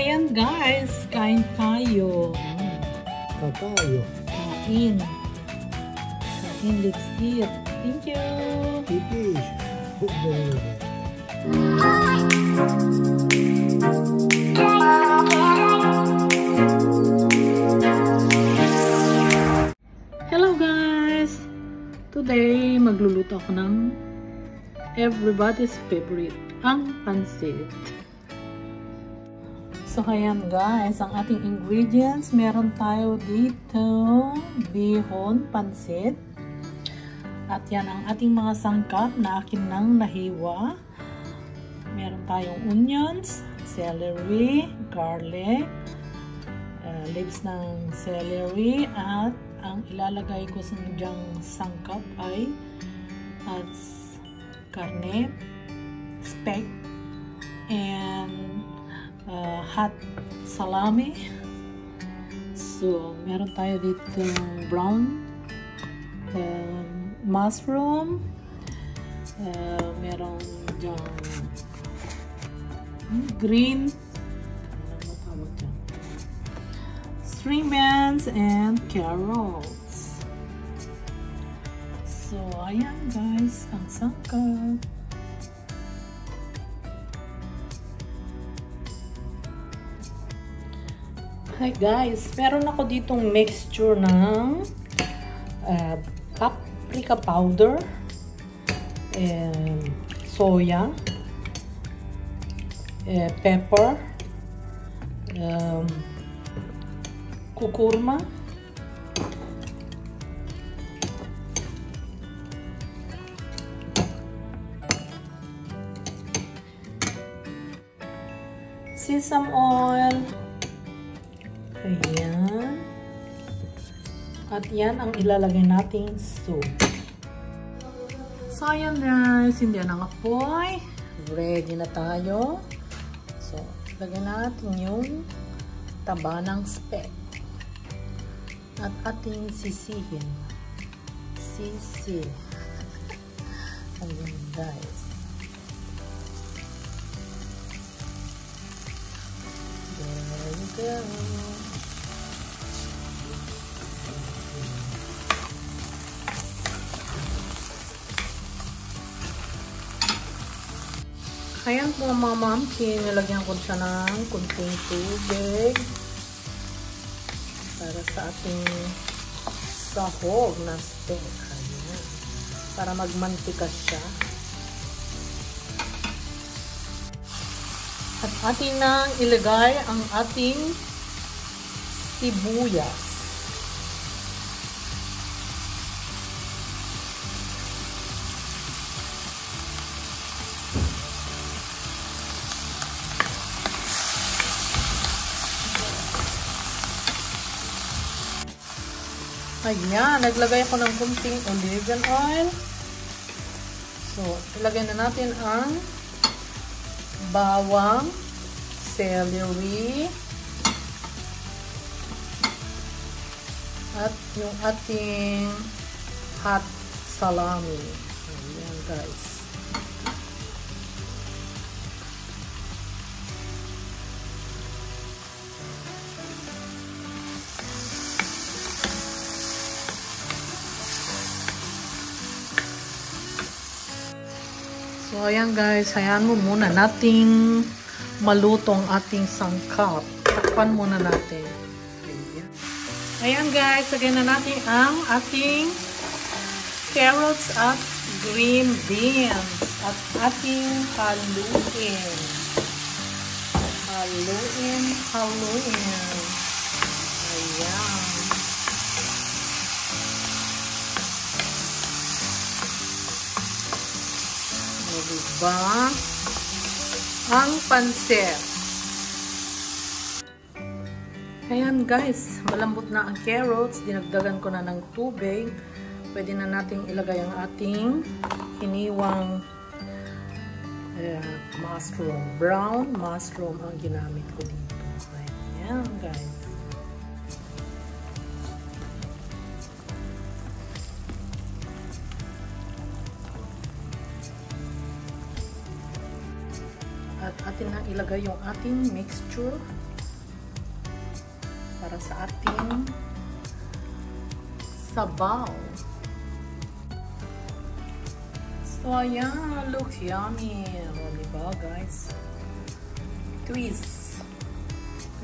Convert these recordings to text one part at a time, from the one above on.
Ayan guys, kain tayo. Kakayo. Kain. Kain, let's eat. Thank you. Titi. Hello guys! Today, magluluto ako ng everybody's favorite, ang pansit. So, ayan guys, ang ating ingredients, meron tayo dito bihon, pansit. At yan ang ating mga sangkap na akin nang nahiwa. Meron tayong onions, celery, garlic, leaves ng celery, at ang ilalagay ko sa dyang sangkap ay karne, speck, and hot salami. So, meron tayo dito brown mushroom, meron dyang green string beans and carrots. So, ayan guys, ang sangkap. Hi guys, meron ako ditong mixture ng paprika powder, soya, pepper, kukurma, sesame oil. Ayan. At yan ang ilalagay nating soup. So, ayan guys, hindi na ang apoy. Ready na tayo. So, lagyan natin yung taba ng speck. At ating sisihin. Sisi. Ayan guys. There you go. Ayan po mga mamki, nilagyan ko siya ng kunting tubig para sa ating sahog na steak. Ayan. Para magmantika siya. At atin nang ilagay ang ating sibuyas. Ayan, naglagay ako ng kunting olive oil. So, ilagay na natin ang bawang, celery, at yung ating hot salami. Ayan guys. So, ayan guys, hayaan mo muna nating malutong ating sangkap. Takpan muna natin. Ayan guys, lagyan na natin ang ating carrots at green beans. At ating haluin. Haluin. Ayan. Diba? Ang pansit. Ayan guys, malambot na ang carrots. Dinagdagan ko na ng tubig. Pwede na nating ilagay ang ating hiniwang mushroom. Brown mushroom ang ginamit ko dito. Ayan guys. At atin na ilagay yung ating mixture. para sa ating sabaw. So, ayan, looks yummy. O, diba, guys? Twist.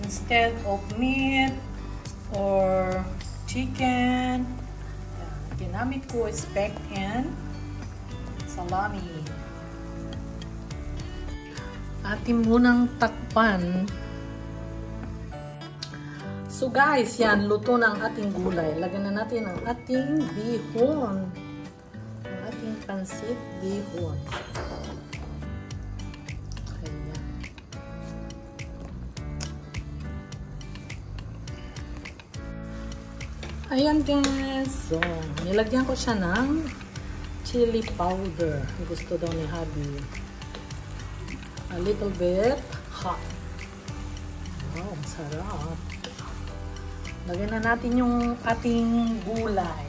Instead of meat or chicken, ginamit ko speck and salami. Atin munang takpan. So guys, yan, luto na ang ating gulay. Lagyan na natin ang ating bihon. Ang ating pansit bihon. Ayan. Ayan guys. So, nilagyan ko siya ng chili powder. Gusto daw ni Habi. A little bit hot. Wow, sarap. Lagyan na natin yung ating gulay.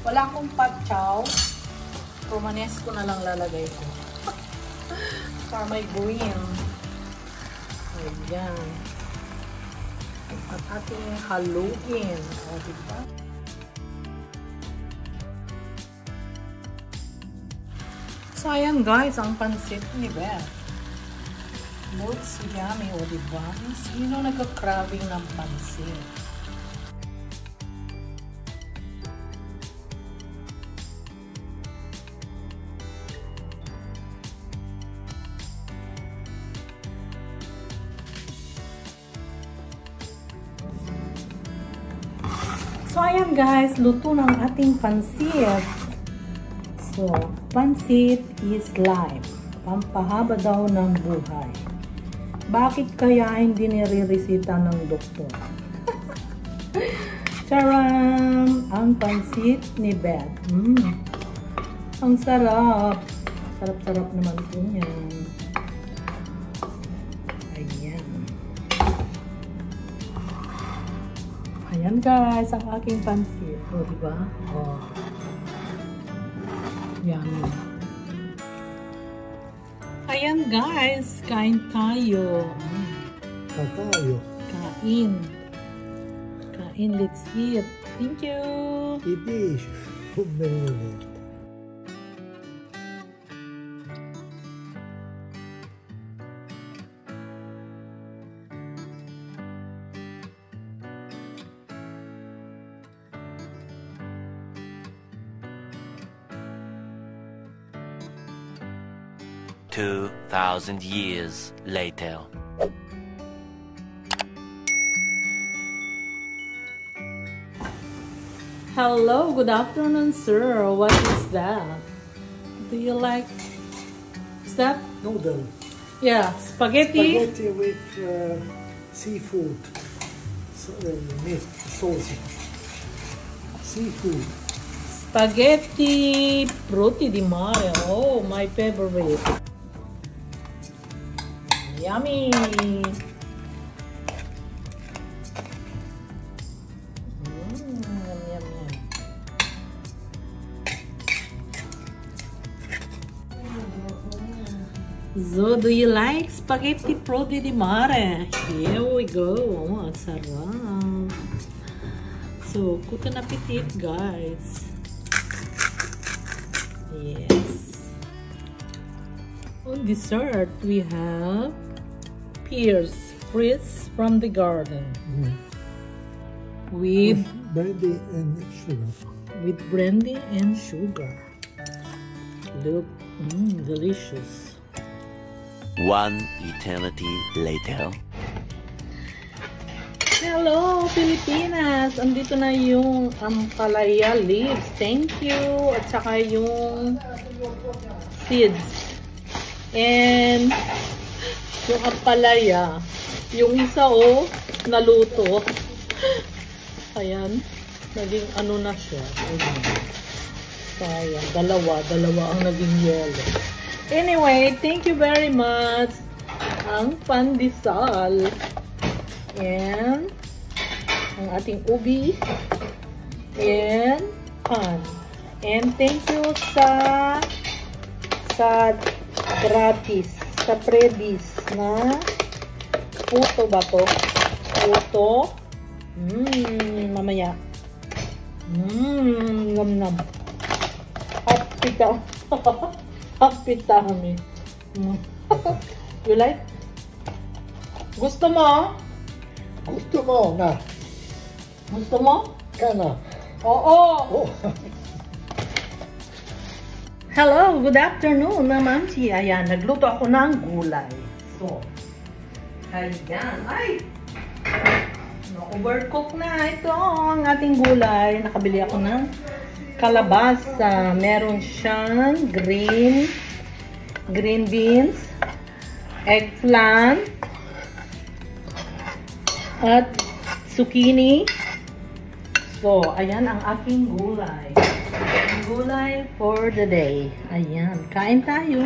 Wala akong patchaw. Romanesco na lang lalagay ko. Para may green. Ayan. At ating haluin. O, diba? So, ayan guys, ang pansit ni Beth. Looks yummy, o diba? Sino nagka-craving ng pansit? So, ayan guys, luto ng ating pansit. So, pansit is life. Pampahaba daw ng buhay. Bakit kaya hindi nire-resita ng doktor? Charam! Ang pansit ni Beth. Ang sarap. Sarap-sarap naman po yan. Ayan. Ayan guys, ang aking pansit. O, diba? O. Yummy. Ayan guys, kain tayo. Kakayo. Kain. Kain, let's eat. Thank you. Ibish. Huminit. $2,000 years later. Hello, good afternoon, sir. What is that? Do you like? Is that? Noodle. Yeah, spaghetti. Spaghetti with seafood. Meat, sauce. Seafood. Spaghetti frutti di mare. Oh, my favorite. Yummy. Yum, yum, yum. So, do you like spaghetti frutti di mare? Here we go. Oh, sarap. So, good appetit, guys. Yes. On dessert, we have pears, fruits from the garden, with brandy and sugar. With brandy and sugar. Look, delicious. One eternity later. Hello, Pilipinas! Andito na yung ampalaya leaves. Thank you! At saka yung seeds. And yung ampalaya. Yung isa, naluto. Ayan. Naging ano na siya. Ayan. Ayan. Dalawa ang naging yellow. Anyway, thank you very much. Ang pandesal. And ang ating ubi. And pan. And thank you sa gratis, sa previs na puto ba to? Puto Mamaya. Nam. Hapita. Hapita kami. You like? Gusto mo? Gusto mo na? Gusto mo? Kana? Oo. Oh. Hello, good afternoon, Mamsi. Ayan, nagluto ako ng gulay. So, ayan. Ay! Overcook na. Ito ang ating gulay. Nakabili ako ng kalabasa. Meron siyang green beans, eggplant, at zucchini. So, ayan ang aking gulay. Gulay for the day. Ayan, kain tayo.